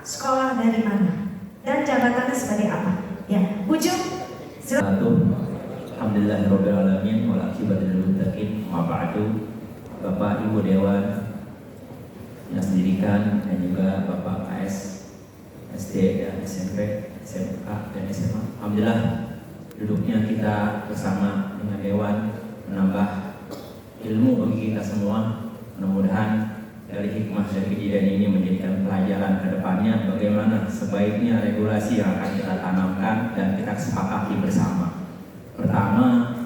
sekolah dari mana, dan jabatannya sebagai apa? Ya, ujung. Alhamdulillahirabbil alamin wal aqibatu lil muttaqin. Ma ba'du. Bapak Ibu Dewan Dinas Pendidikan dan juga Bapak KS SD dan SMP, SMK dan SMA. Alhamdulillah duduknya kita bersama dengan Dewan menambah ilmu bagi kita semua. Mudah-mudahan dari hikmah dan kejadian ini menjadikan pelajaran ke depannya bagaimana sebaiknya regulasi yang akan kita tanamkan dan kita sepakati bersama. Pertama,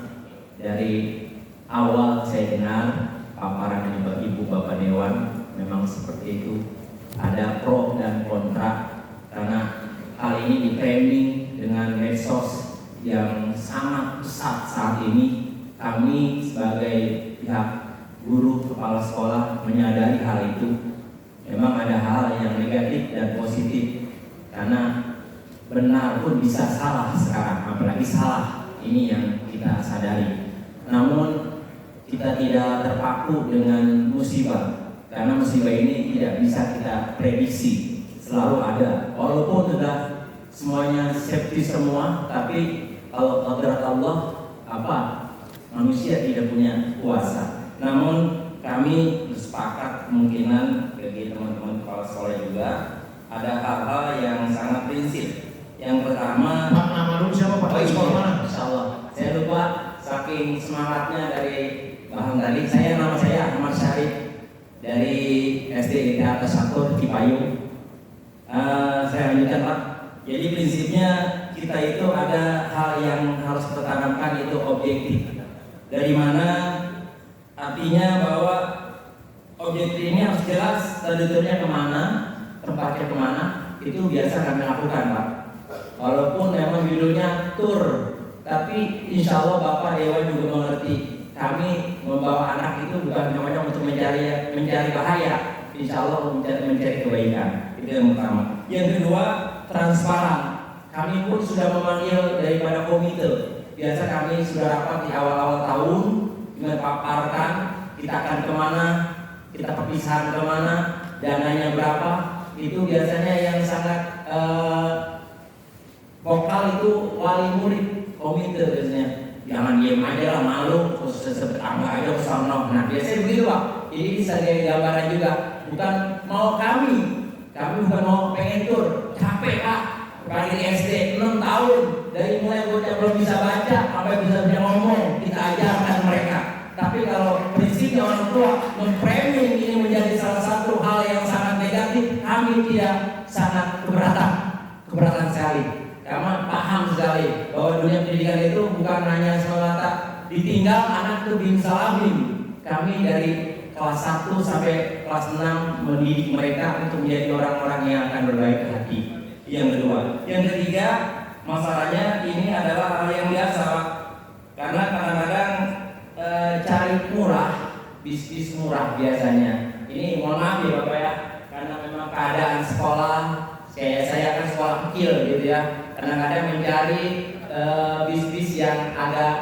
dari awal saya dengar paparan dari Ibu Bapak Dewan memang seperti itu, ada pro dan kontra karena hal ini di framing dengan medsos yang sangat pesat saat ini. Kami sebagai pihak guru kepala sekolah menyadari hal itu. Memang ada hal yang negatif dan positif karena benar pun bisa salah sekarang, apalagi salah ini yang kita sadari. Namun kita tidak terpaku dengan musibah karena musibah ini tidak bisa kita prediksi, selalu ada. Walaupun sudah semuanya safety semua, tapi kalau qadrat Allah manusia tidak punya kuasa. Namun kami bersepakat kemungkinan bagi teman-teman kepala sekolah juga ada hal-hal yang sangat prinsip. Yang pertama, Pak, nama dulu siapa Pak? Sekolah mana? Insyaallah. Saya lupa saking semangatnya dari Bang tadi. Nama saya Ahmad Syarif dari SD Atas Sakur Cipayung. Saya lanjutkan Pak. Jadi prinsipnya kita itu ada hal yang harus kita tanamkan, itu objektif. Dari mana? Artinya bahwa objektif ini harus jelas, tujuannya kemana, tempatnya kemana. Itu biasa kami lakukan Pak. Walaupun memang judulnya tur, tapi insya Allah Bapak Dewan juga mengerti. Kami membawa anak itu bukan hanya untuk mencari bahaya, insya Allah mencari kebaikan. Itu yang pertama. Yang kedua, transparan. Kami pun sudah memanggil daripada komite. Biasa kami sudah rapat di awal-awal tahun, memaparkan kita akan kemana, kita perpisahan kemana, dananya berapa. Itu biasanya yang sangat vokal itu wali murid komite biasanya. Jangan diam aja lah, malu terus sebetulnya aja kesana. Nah biasanya begitu Pak. Jadi bisa jadi gambaran juga. Bukan mau kami bukan mau pengen tur, capek Pak. Dari SD 6 tahun, dari mulai bocah belum bisa baca sampai bisa ngomong, kita ajarkan mereka. Tapi kalau prinsipnya orang tua memframing ini menjadi salah satu hal yang sangat negatif, kami tidak sangat keberatan sekali. Karena paham sekali bahwa dunia pendidikan itu bukan hanya semata ditinggal anak itu bimsalabim. Kami dari kelas 1 sampai kelas 6 mendidik mereka untuk menjadi orang-orang yang akan berbaik hati. Yang kedua, yang ketiga, masalahnya ini adalah hal yang biasa Pak. Karena kadang-kadang cari murah, bisnis murah biasanya. Ini mohon maaf ya Bapak ya, karena memang keadaan sekolah, kayak saya kan sekolah kecil gitu ya. Kadang-kadang mencari bisnis yang agak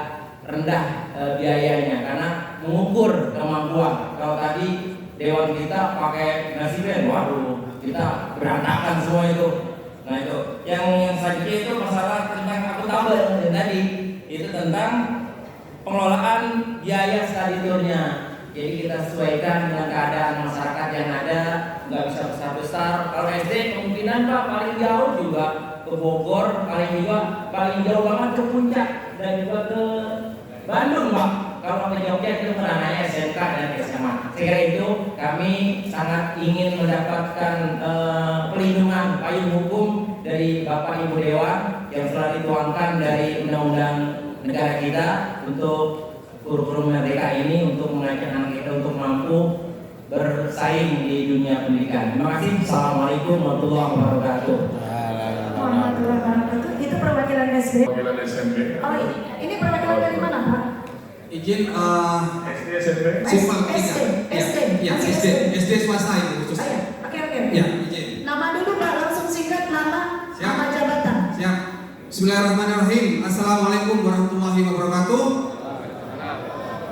rendah biayanya karena mengukur kemampuan. Kalau tadi dewan kita pakai nasiben, waduh, kita berantakan semua itu. Nah itu, yang selanjutnya itu masalah tentang akuntabel tadi, itu tentang pengelolaan biaya study tour-nya. Jadi kita sesuaikan dengan keadaan masyarakat yang ada, nggak bisa besar-besar. Kalau SD kemungkinan Pak paling jauh juga ke Bogor, paling jauh banget ke Puncak dan juga ke Bandung Pak. Kalau ke Jogja itu ranahnya SMK dan SMA. Sekira itu kami sangat ingin mendapatkan pelindungan payung hukum dari Bapak Ibu Dewan yang telah dituangkan dari Undang-Undang negara kita untuk kurikulum merdeka ini, untuk mengajak anak kita untuk mampu bersaing di dunia pendidikan. Terima kasih. Assalamualaikum warahmatullahi wabarakatuh. Warahmatullahi wabarakatuh. Itu perwakilan SD. Perwakilan SMP. Oh ini perwakilan dari mana Pak? Izin SD SMP. simpang SD swasta itu khusus. Oke. Ya, izin. Nama dulu Pak, langsung singkat nama, Siap. nama jabatan. Siap. Bismillahirrahmanirrahim. Assalamualaikum warahmatullahi wabarakatuh.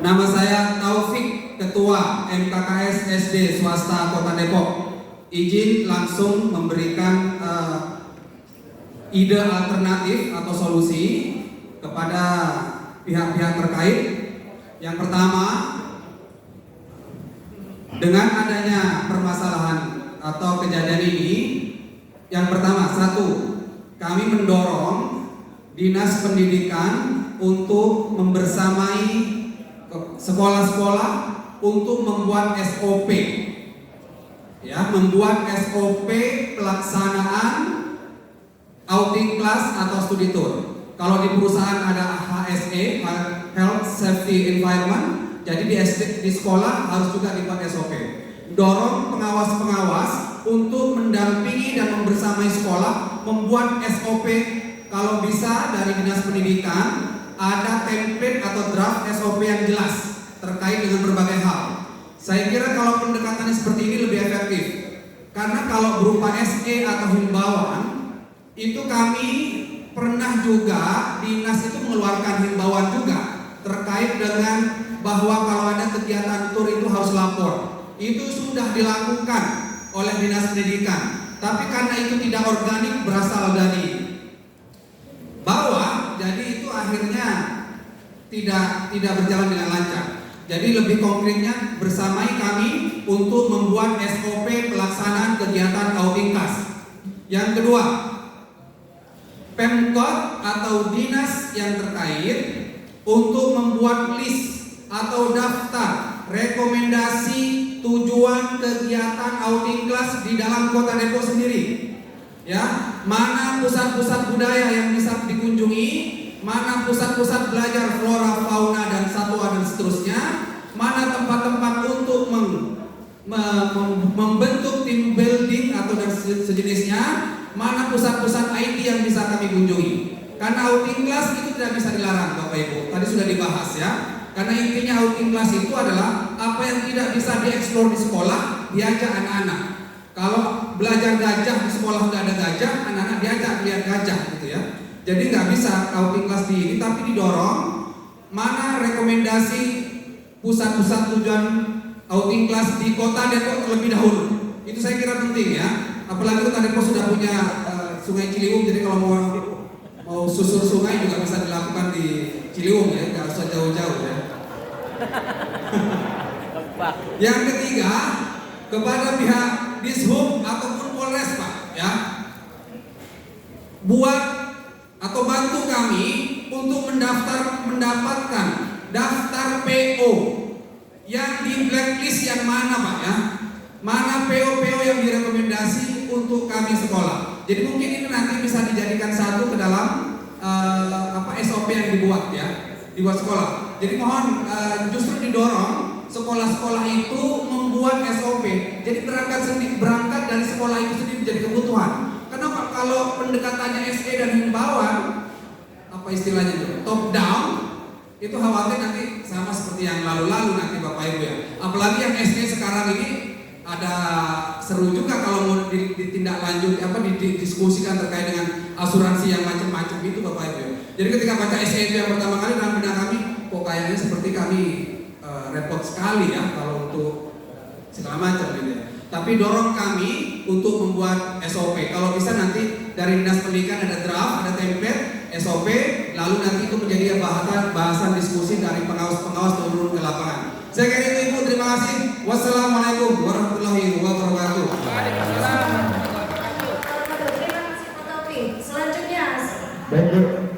Nama saya Taufik, Ketua MKKS SD Swasta Kota Depok. izin langsung memberikan ide alternatif atau solusi kepada pihak-pihak terkait. Yang pertama, dengan adanya permasalahan atau kejadian ini, yang pertama, satu, kami mendorong Dinas Pendidikan untuk membersamai sekolah-sekolah untuk membuat SOP, ya, membuat SOP pelaksanaan outing class atau studi tour. Kalau di perusahaan ada HSE, Health Safety Environment, jadi di sekolah harus juga dibuat SOP. Dorong pengawas-pengawas untuk mendampingi dan membersamai sekolah membuat SOP. Kalau bisa dari Dinas Pendidikan ada template atau draft SOP yang jelas terkait dengan berbagai hal. Saya kira kalau pendekatannya seperti ini lebih efektif. Karena kalau berupa SE atau himbauan, itu kami pernah juga dinas itu mengeluarkan himbauan juga terkait dengan bahwa kalau ada kegiatan tur itu harus lapor. Itu sudah dilakukan oleh Dinas Pendidikan. Tapi karena itu tidak organik, berasal dari bawah, jadi itu akhirnya tidak berjalan dengan lancar. Jadi lebih konkretnya bersamai kami untuk membuat SOP pelaksanaan kegiatan outing class. Yang kedua, Pemkot atau dinas yang terkait untuk membuat list atau daftar rekomendasi tujuan kegiatan outing class di dalam Kota Depok sendiri. Ya, mana pusat-pusat budaya yang bisa dikunjungi, mana pusat-pusat belajar flora, fauna dan satwa dan seterusnya, mana tempat-tempat untuk membentuk tim building atau dan sejenisnya, mana pusat-pusat IT yang bisa kami kunjungi. Karena outing class itu tidak bisa dilarang, Bapak Ibu. Tadi sudah dibahas ya. Karena intinya outing class itu adalah apa yang tidak bisa dieksplor di sekolah, diajak anak-anak. Kalau belajar gajah di sekolah nggak ada gajah, anak-anak diajak lihat gajah gitu ya. Jadi nggak bisa outing class di ini, tapi didorong mana rekomendasi pusat-pusat tujuan outing class di Kota Depok terlebih dahulu. Itu saya kira penting ya. Apalagi Kota Depok sudah punya Sungai Ciliwung, jadi kalau mau susur sungai juga bisa dilakukan di Ciliwung ya, nggak usah jauh-jauh ya. Yang ketiga, kepada pihak Dishub ataupun Polres Pak ya, buat atau bantu kami untuk mendapatkan daftar PO yang di blacklist yang mana Pak ya, mana PO-PO yang direkomendasi untuk kami sekolah. Jadi mungkin ini nanti bisa dijadikan satu ke dalam SOP yang dibuat ya, dibuat sekolah. Jadi mohon justru didorong sekolah-sekolah itu membuat SOP. Jadi berangkat dari sekolah itu sendiri menjadi kebutuhan. Karena kalau pendekatannya SE dan himbauan, apa istilahnya itu, top down, itu khawatir nanti sama seperti yang lalu-lalu nanti Bapak Ibu ya. Apalagi yang SE sekarang ini ada seru juga kalau mau ditindaklanjut didiskusikan terkait dengan asuransi yang macam-macam itu Bapak Ibu. Jadi ketika baca SE itu yang pertama kali dalam benak kami, kok kayaknya seperti kami repot sekali ya kalau untuk segala macam gitu ya. Tapi dorong kami untuk membuat SOP. Kalau bisa nanti dari Dinas Pendidikan ada draft, ada template SOP, lalu nanti itu menjadi bahasan diskusi dari pengawas-pengawas turun ke lapangan. Saya kira itu Ibu, terima kasih. Wassalamualaikum warahmatullahi wabarakatuh. Waalaikumsalam. Terima kasih Pak Taufik. Selanjutnya. Baik, Bu.